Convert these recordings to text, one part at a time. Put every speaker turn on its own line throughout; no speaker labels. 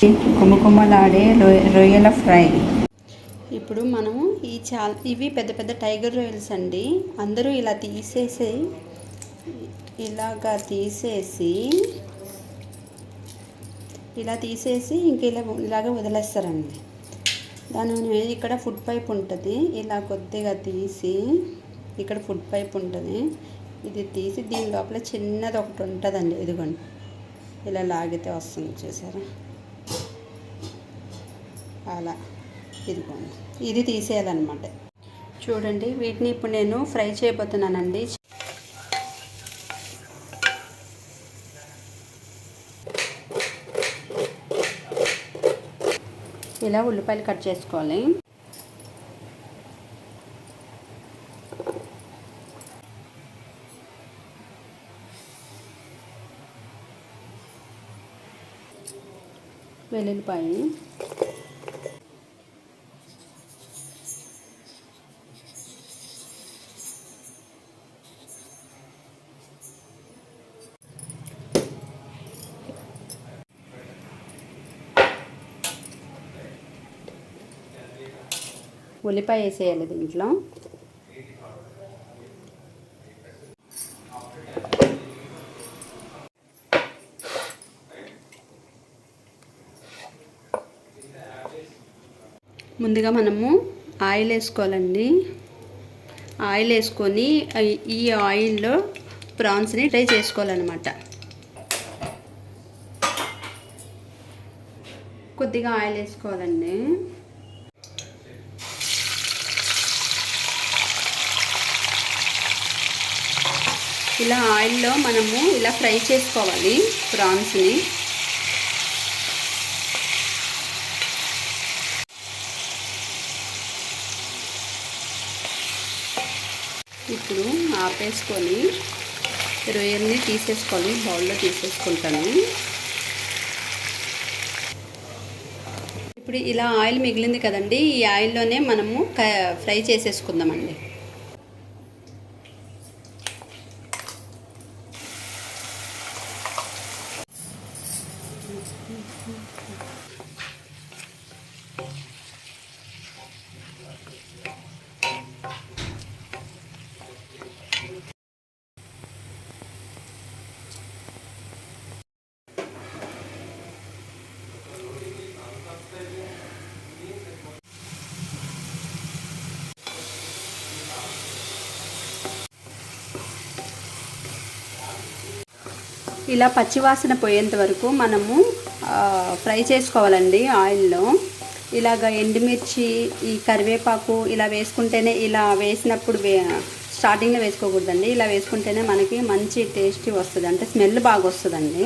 కుమకుమలాడే రొయ్యల ఫ్రై. ఇప్పుడు మనము ఇవి పెద్ద పెద్ద టైగర్ రొయ్యల్స్ అండి. అందరూ ఇలా తీసేసి ఇలాగ వదిలేస్తారండి. దాని ఇక్కడ ఫుడ్ పైప్ ఉంటుంది. ఇలా కొద్దిగా తీసి ఇక్కడ ఫుడ్ పైప్ ఉంటుంది. ఇది తీసి దీని లోపల చిన్నది ఒకటి ఉంటుందండి. ఇదిగోండి, ఇలా లాగితే వస్తుంది చూసారా, అలా. ఇదిగోండి, ఇది తీసేయాలన్నమాట. చూడండి, వీటిని ఇప్పుడు నేను ఫ్రై చేయబోతున్నానండి. ఇలా ఉల్లిపాయలు కట్ చేసుకోవాలి. వెల్లుల్లిపాయ, ఉల్లిపాయ వేసేయాలి దీంట్లో. ముందుగా మనము ఆయిల్ వేసుకోవాలండి. ఆయిల్ వేసుకొని ఈ ఆయిల్లో ప్రాన్స్ని ఫ్రై చేసుకోవాలన్నమాట. కొద్దిగా ఆయిల్ వేసుకోవాలండి. ఇలా ఆయిల్లో మనము ఇలా ఫ్రై చేసుకోవాలి ప్రాన్స్ని. ఇప్పుడు ఆపేసుకొని రొయ్యల్ని తీసేసుకోవాలి. బౌల్లో తీసేసుకుంటాను. ఇప్పుడు ఇలా ఆయిల్ మిగిలింది కదండి, ఈ ఆయిల్లోనే మనము ఫ్రై చేసేసుకుందామండి. ఇలా పచ్చివాసన పోయేంత వరకు మనము ఫ్రై చేసుకోవాలండి ఆయిల్లో. ఇలాగ ఎండుమిర్చి, ఈ కరివేపాకు ఇలా వేసుకుంటేనే, ఇలా వేసినప్పుడు స్టార్టింగ్లో వేసుకోకూడదండి. ఇలా వేసుకుంటేనే మనకి మంచి టేస్టీ వస్తుంది, అంటే స్మెల్ బాగా వస్తుందండి.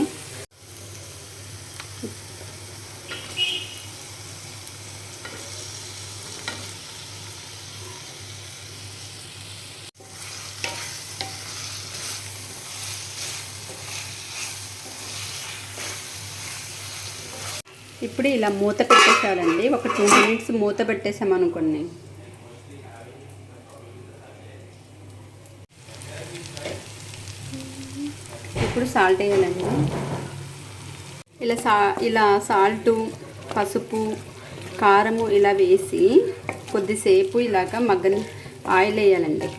ఇప్పుడు ఇలా మూత పెట్టేసారండి. ఒక 2 మినిట్స్ మూత పెట్టేసామనుకోండి. ఇప్పుడు సాల్ట్ వేయాలండి. ఇలా సాల్టు, పసుపు, కారము ఇలా వేసి కొద్దిసేపు ఇలాగ ఆయిల్ వేయాలండి.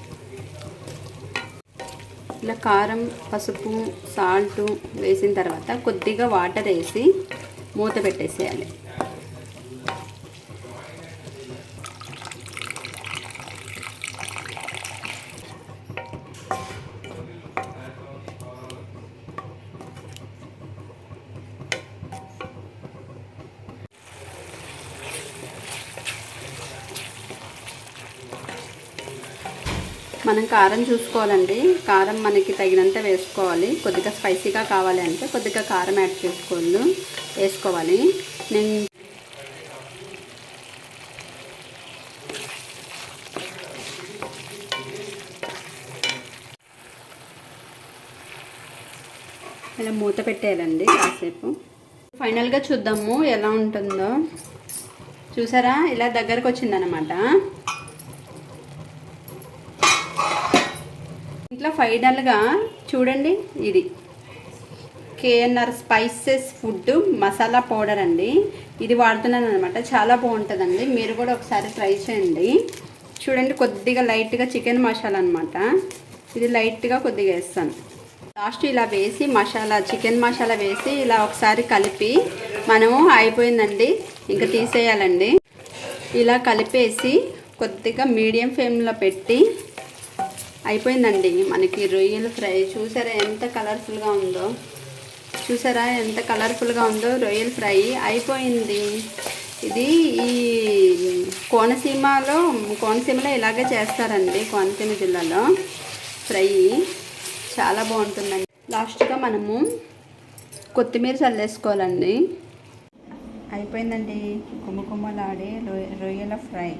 ఇలా కారం, పసుపు, సాల్టు వేసిన తర్వాత కొద్దిగా వాటర్ వేసి మూత పెట్టేసేయాలి. మనం కారం చూసుకోవాలండి. కారం మనకి తగినంత వేసుకోవాలి. కొద్దిగా స్పైసీగా కావాలి అంటే కొద్దిగా కారం యాడ్ వేసుకోవాలి. నేను ఇలా మూత పెట్టేయాలండి కాసేపు. ఫైనల్గా చూద్దాము ఎలా ఉంటుందో. చూసారా, ఇలా దగ్గరకు వచ్చిందనమాట. ఇంట్లో ఫైనల్గా చూడండి, ఇది KNR spices food masala powder అండి. ఇది వాడుతున్నాను అనమాట. చాలా బాగుంటుందండి. మీరు కూడా ఒకసారి ట్రై చేయండి. చూడండి, కొద్దిగా లైట్గా చికెన్ మసాలా అనమాట. ఇది లైట్గా కొద్దిగా వేస్తాను. లాస్ట్ ఇలా వేసి చికెన్ మసాలా వేసి ఇలా ఒకసారి కలిపి మనము అయిపోయిందండి, ఇంకా తీసేయాలండి. ఇలా కలిపేసి కొద్దిగా మీడియం ఫ్లేమ్లో పెట్టి అయిపోయిందండి మనకి రొయ్యల ఫ్రై. చూసారా ఎంత కలర్ఫుల్గా ఉందో, రొయ్యల ఫ్రై అయిపోయింది. ఇది ఈ కోనసీమలో ఇలాగే చేస్తారండి. కోనసీమ జిల్లాలో ఫ్రై చాలా బాగుంటుందండి. లాస్ట్గా మనము కొత్తిమీర చల్లేసుకోవాలండి. అయిపోయిందండి గుమ్మగుమ్మలాడే రొయ్యల ఫ్రై.